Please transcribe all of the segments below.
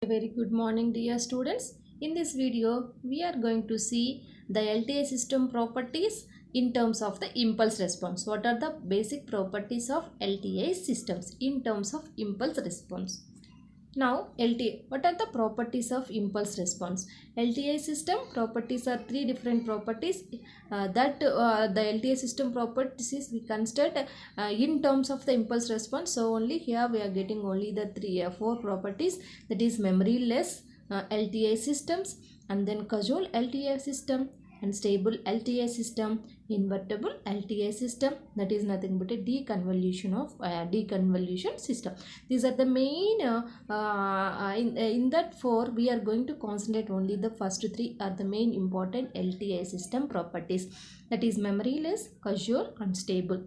A very good morning dear students. In this video we are going to see the LTI system properties in terms of the impulse response. What are the basic properties of LTI systems in terms of impulse response? Now LTI, what are the properties of impulse response? LTI system properties are three different properties the LTI system properties is we consider in terms of the impulse response. So only here we are getting only the four properties, that is memoryless LTI systems, and then causal LTI system, and stable LTI system, invertible LTI system, that is nothing but a deconvolution system. These are the main in that four we are going to concentrate only the first three are the main important LTI system properties, that is memoryless, causal and stable.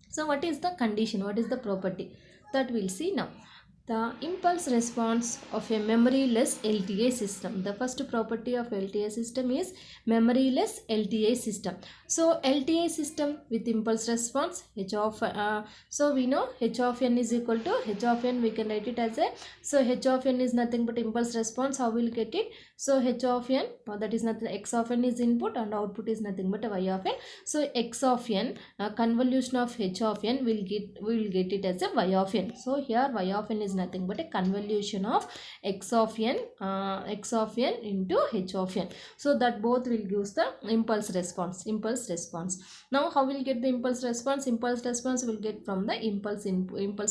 So what is the condition, what is the property, that we'll see now. The impulse response of a memoryless LTI system. The first property of LTI system is memoryless LTI system. So LTI system with impulse response H of so we know H of n is equal to H of n, we can write it as a, so H of n is nothing but impulse response. How we'll get it? So H of n, that is nothing, X of n is input and output is nothing but Y of n. So X of n, convolution of H of n, we will get it as a Y of n. So here Y of n is nothing but a convolution of X of n into H of n. So that both will give the impulse response. Now how will get the impulse response? Impulse response will get from the impulse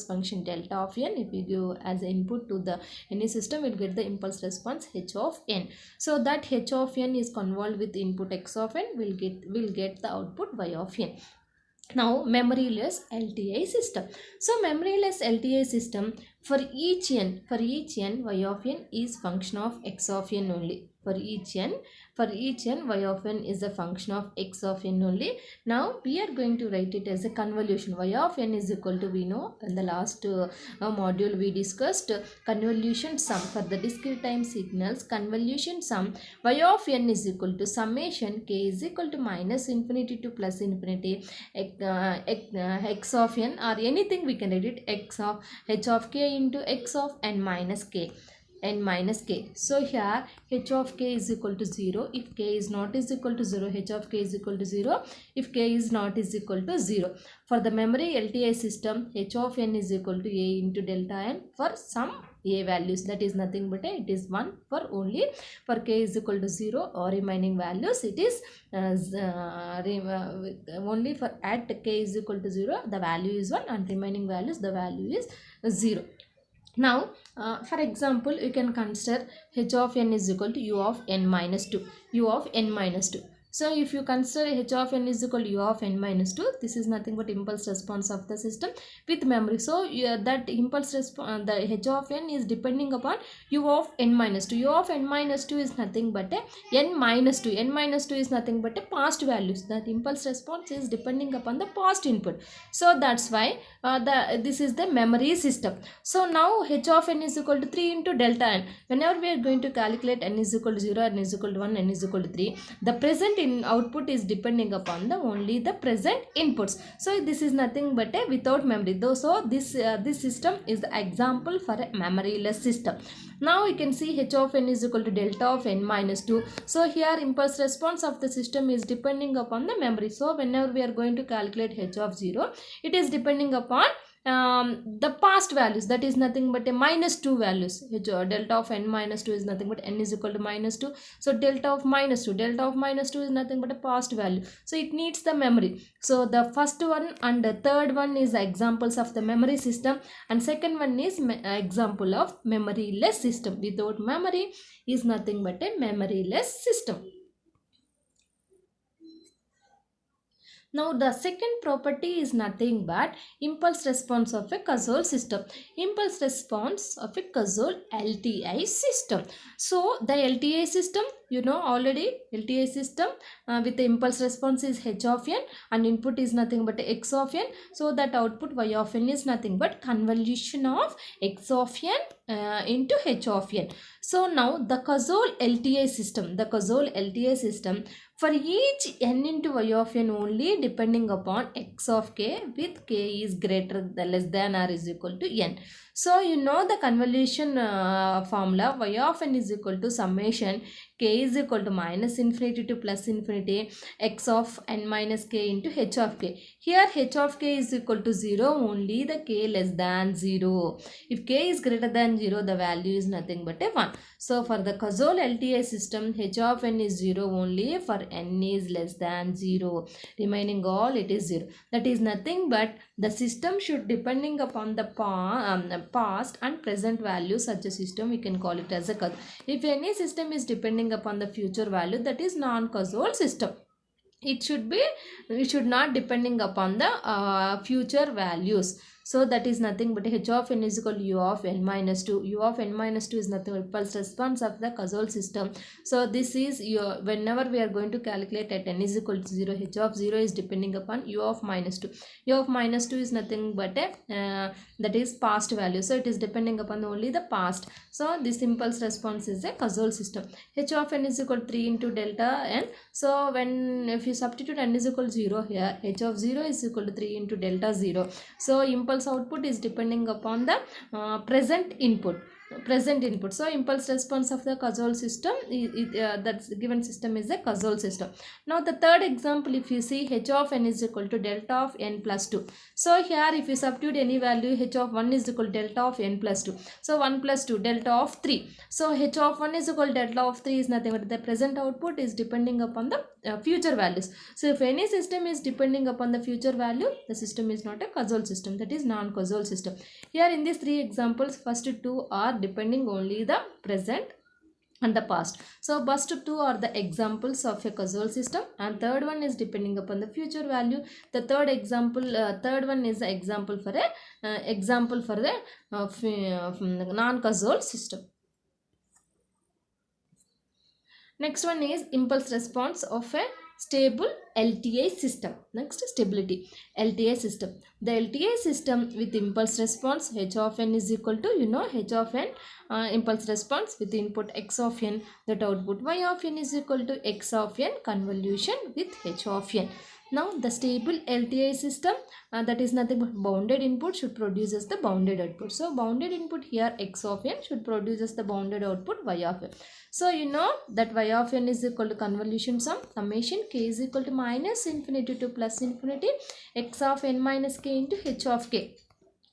function delta of n. If we give as input to the any system, we'll get the impulse response H of n. So that H of n is convolved with input X of n, will get the output Y of n. Now memoryless LTI system. So memoryless LTI system, for each n Y of n is function of X of n only. For each n Y of n is a function of X of n only. Now we are going to write it as a convolution. Y of n is equal to, we know in the last module we discussed convolution sum for the discrete time signals. Convolution sum Y of n is equal to summation k is equal to minus infinity to plus infinity X of n, or anything we can write it X of H of k into X of n minus k. So here H of k is equal to 0 if k is not is equal to 0. H of k is equal to 0 if k is not is equal to 0. For the memory LTI system, H of n is equal to a into delta n for some a values, that is nothing but it is 1 for only for k is equal to 0 or remaining values it is only for at k is equal to 0 the value is 1 and remaining values the value is 0. Now for example you can consider H of n is equal to U of n minus 2. So if you consider H of n is equal to U of n minus 2, this is nothing but impulse response of the system with memory. So that impulse response, the H of n is depending upon U of n minus 2. U of n minus 2 is nothing but a n minus 2. N minus 2 is nothing but a past values. That impulse response is depending upon the past input. So that's why this is the memory system. So now H of n is equal to 3 into delta n. Whenever we are going to calculate n is equal to 0, n is equal to 1, n is equal to 3, the present in output is depending upon the only the present inputs. So this is nothing but a without memory. Though so this system is the example for a memoryless system. Now you can see H of n is equal to delta of n minus 2. So here impulse response of the system is depending upon the memory. So whenever we are going to calculate H of 0, it is depending upon the past values, that is nothing but a minus 2 values. Delta of n minus 2 is nothing but n is equal to minus 2. So delta of minus 2 is nothing but a past value. So it needs the memory. So the first one and the third one is examples of the memory system, and second one is example of memoryless system. Without memory is nothing but a memoryless system. Now the second property is nothing but impulse response of a causal system. Impulse response of a causal LTI system. So the LTI system, you know already, LTI system with the impulse response is H of n and input is nothing but X of n. So that output Y of n is nothing but convolution of X of n into H of n. So now the causal LTI system, for each n into Y of n only depending upon X of k with k is greater than less than or is equal to n. So you know the convolution formula, y of n is equal to summation k is equal to minus infinity to plus infinity x of n minus k into h of k. Here h of k is equal to 0 only the k less than 0. If k is greater than 0, the value is nothing but a 1. So for the Cazole LTI system, h of n is 0 only for n is less than 0. Remaining all it is 0. That is nothing but the system should depending upon the past and present value. Such a system we can call it as a Cazole. If any system is depending upon the future value, that is non-Cazole system. It should not depending upon the future values. So that is nothing but h of n is equal to u of n minus 2. U of n minus 2 is nothing but impulse response of the Cazole system. So this is your, whenever we are going to calculate at n is equal to 0, h of 0 is depending upon u of minus 2. U of minus 2 is nothing but a that is past value. So it is depending upon only the past. So this impulse response is a Cazole system. H of n is equal to 3 into delta n. So when if you substitute n is equal to 0 here, h of 0 is equal to 3 into delta 0. So impulse output is depending upon the present input. So impulse response of the Cazole system, that's given system is a Cazole system. Now the third example, if you see h of n is equal to delta of n plus 2. So here if you substitute any value, h of 1 is equal to delta of n plus 2. So 1 plus 2, delta of 3. So h of 1 is equal to delta of 3 is nothing but the present output is depending upon the future values. So if any system is depending upon the future value, the system is not a Cazole system, that is non-Cazole system. Here in these three examples, first two are depending only the present and the past. So first two are the examples of a Cazole system, and third one is depending upon the future value. The third one is the example for the non-Cazole system. Next one is impulse response of a stable LTI system. Next, stability LTI system. The LTI system with impulse response h of n is equal to, h of n impulse response with input x of n, that output y of n is equal to x of n convolution with h of n. Now the stable LTI system, that is nothing but bounded input should produces the bounded output. So bounded input here x of n should produces the bounded output y of n. So you know that y of n is equal to convolution sum summation k is equal to minus infinity to plus infinity x of n minus k into h of k.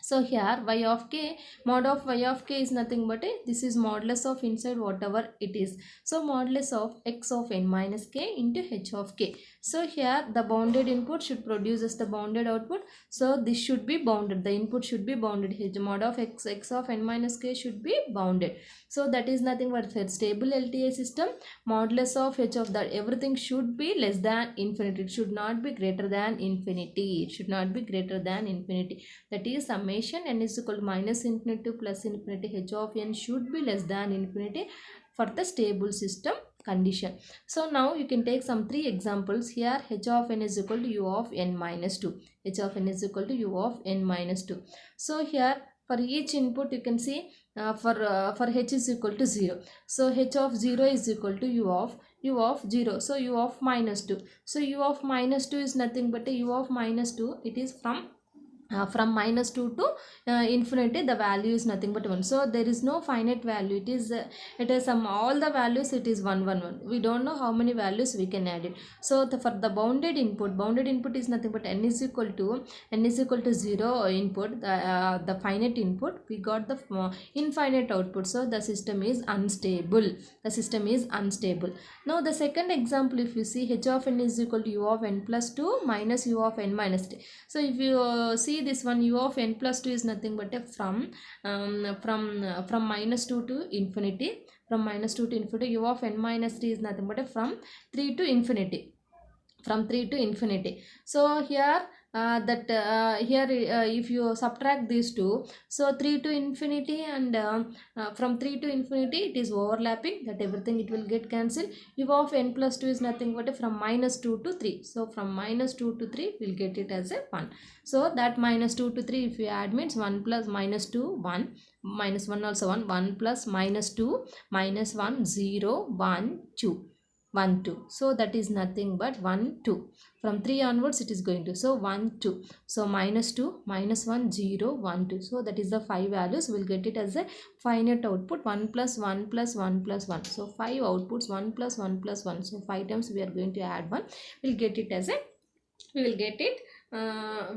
So here y of k, mod of y of k is nothing but this is modulus of inside whatever it is. So modulus of x of n minus k into h of k. So here the bounded input should produces the bounded output. So this should be bounded. The input should be bounded. H mod of x of n minus k should be bounded. So that is nothing but for stable LTI system, modulus of h of that everything should be less than infinity. It should not be greater than infinity. It should not be greater than infinity. That is summation n is equal to minus infinity to plus infinity h of n should be less than infinity for the stable system condition. So now you can take some three examples. Here h of n is equal to u of n minus 2. H of n is equal to u of n minus 2. So here for each input you can see for h is equal to 0. So h of 0 is equal to u of 0. So u of minus 2. So u of minus 2 is nothing but u of minus 2. It is from minus 2 to infinity. The value is nothing but 1. So there is no finite value. It is all the values it is 1 1 1. We don't know how many values we can add it. So for the bounded input is nothing but n is equal to 0 input, the finite input. We got the infinite output. So the system is unstable. Now the second example, if you see h of n is equal to u of n plus 2 minus u of n minus 3. So if you see this one, u of n plus 2 is nothing but from minus 2 to infinity. From minus 2 to infinity, u of n minus 3 is nothing but from 3 to infinity. So here if you subtract these two, so 3 to infinity and from 3 to infinity it is overlapping, that everything it will get cancelled. U of n plus 2 is nothing but from minus 2 to 3. So from minus 2 to 3 we'll get it as a 1. So that minus 2 to 3 if you add means 1 plus minus 2 1, minus 1 also 1, 1 plus minus 2 minus 1 0 1 2. 1 2, so that is nothing but 1 2. From 3 onwards it is going to, so 1 2, so minus 2 minus 1 0 1 2, so that is the 5 values. We'll get it as a finite output 1 plus 1 plus 1 plus 1, so 5 outputs 1 plus 1 plus 1, so 5 times we are going to add 1. We'll get it as a, we will get it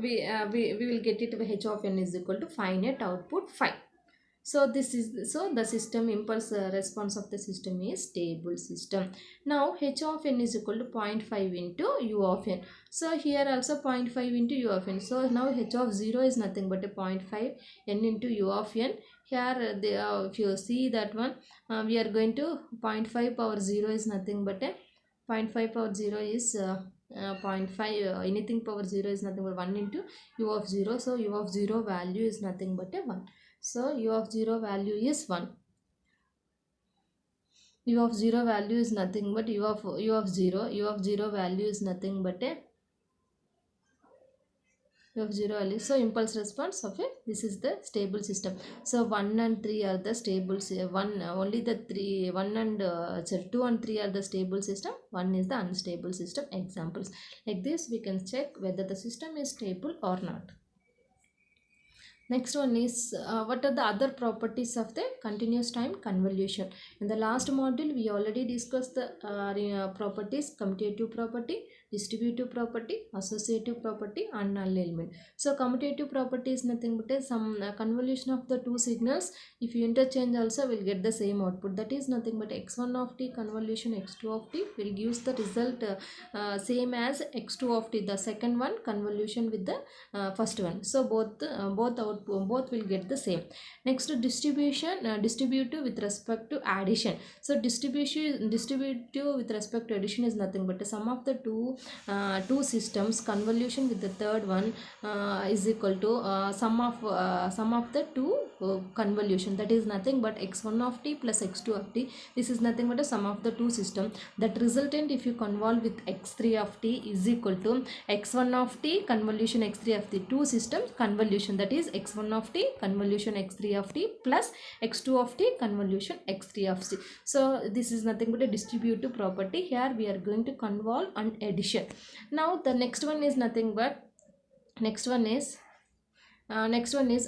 we will get it h of n is equal to finite output 5. So this is, so the system impulse response of the system is stable system. Now h of n is equal to 0.5 into u of n. So here also 0.5 into u of n. So now h of 0 is nothing but a 0.5 n into u of n. Here if you see that one, we are going to 0.5 power 0 is nothing but a 0.5 power 0 is 0.5 anything power 0 is nothing but 1 into u of 0. So u of 0 value is nothing but a 1. So u of 0 value is 1. U of 0 value is nothing but u of 0. U of 0 value is nothing but a u of 0 value. So impulse response of a, this is the stable system. So 1 and 3 are the stable, only the 3 1 and 2 and 3 are the stable system, 1 is the unstable system. Examples like this we can check whether the system is stable or not. Next one is what are the other properties of the continuous time convolution. In the last module we already discussed the properties: commutative property, distributive property, associative property and null element. So commutative property is nothing but some convolution of the two signals. If you interchange also will get the same output, that is nothing but x1 of t convolution x2 of t will gives the result same as x2 of t, the second one convolution with the first one. So both will get the same. Next, distribution distributive with respect to addition. So distributive with respect to addition is nothing but the sum of the two systems convolution with the third one is equal to sum of the two convolution, that is nothing but x1 of t plus x2 of t. This is nothing but a sum of the two system. That resultant if you convolve with x3 of t is equal to x1 of t convolution x3 of the two systems convolution, that is x1 of t convolution x3 of t plus x2 of t convolution x3 of t. So this is nothing but a distributive property. Here we are going to convolve and addition. Now the next one is nothing but next one is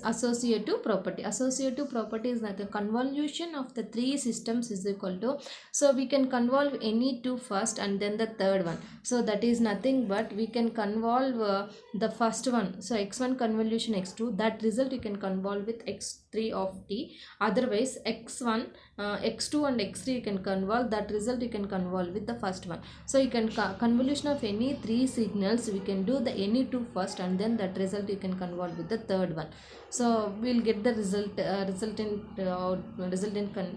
associative property. Associative property is that the convolution of the three systems is equal to, so we can convolve any two first and then the third one. So that is nothing but we can convolve the first one, so x1 convolution x2, that result you can convolve with x3 of t. Otherwise x1 x2 and x3 you can convolve, that result you can convolve with the first one. So you can convolution of any three signals, we can do the any two first and then that result you can convolve with the third one. So we'll get the resultant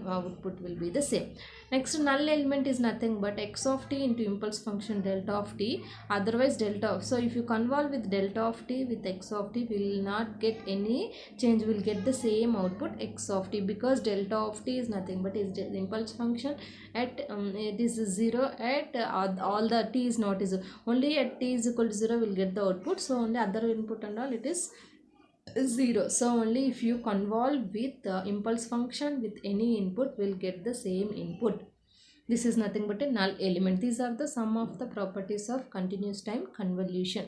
output will be the same. Next, null element is nothing but x of t into impulse function delta of t, otherwise delta of, so if you convolve with delta of t with x of t, we will not get any change, we will get the same output x of t, because delta of t is nothing but is the impulse function at it is 0 at all the t is not 0, only at t is equal to 0 will get the output. So only other input and all it is 0. So only if you convolve with the impulse function with any input will get the same input. This is nothing but a null element. These are the sum of the properties of continuous time convolution.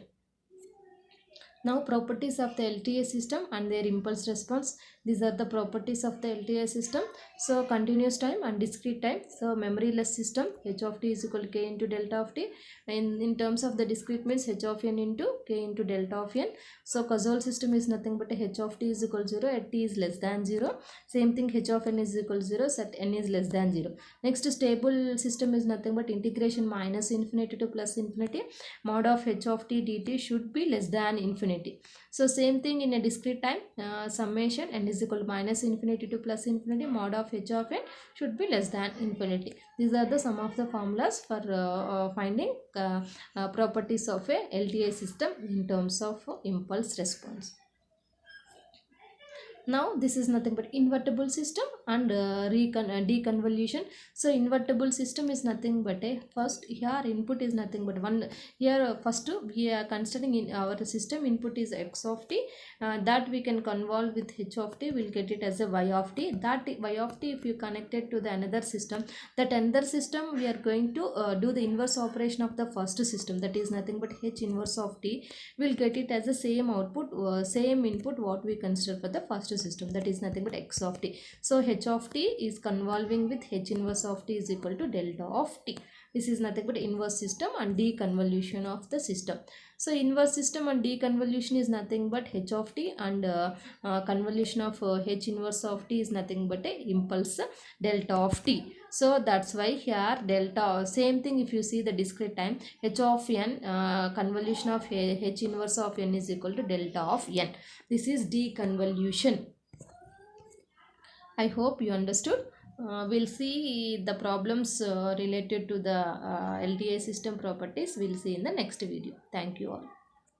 Now properties of the LTI system and their impulse response. These are the properties of the LTI system. So continuous time and discrete time. So memoryless system, h of t is equal to k into delta of t. In terms of the discrete means h of n into k into delta of n. So causal system is nothing but a h of t is equal to 0 at t is less than 0. Same thing, h of n is equal to 0 at n is less than 0. Next, stable system is nothing but integration minus infinity to plus infinity. Mod of h of t dt should be less than infinity. So same thing in a discrete time, summation n is equal to minus infinity to plus infinity, mod of h of n should be less than infinity. These are the sum of the formulas for finding properties of a LTI system in terms of impulse response. Now this is nothing but invertible system and deconvolution. So invertible system is nothing but a first here input is nothing but one. Here first we are considering in our system input is x of t, that we can convolve with h of t, we'll get it as a y of t. That y of t if you connect it to the another system, that another system we are going to do the inverse operation of the first system, that is nothing but h inverse of t, we'll get it as the same output, same input what we consider for the first system, that is nothing but x of t. So h of t is convolving with h inverse of t is equal to delta of t. This is nothing but inverse system and deconvolution of the system. So inverse system and deconvolution is nothing but h of t, and convolution of h inverse of t is nothing but a impulse delta of t. So that's why here delta, same thing if you see the discrete time, h of n, convolution of h inverse of n is equal to delta of n. This is deconvolution. I hope you understood. We'll see the problems related to the LTI system properties. We'll see in the next video. Thank you all.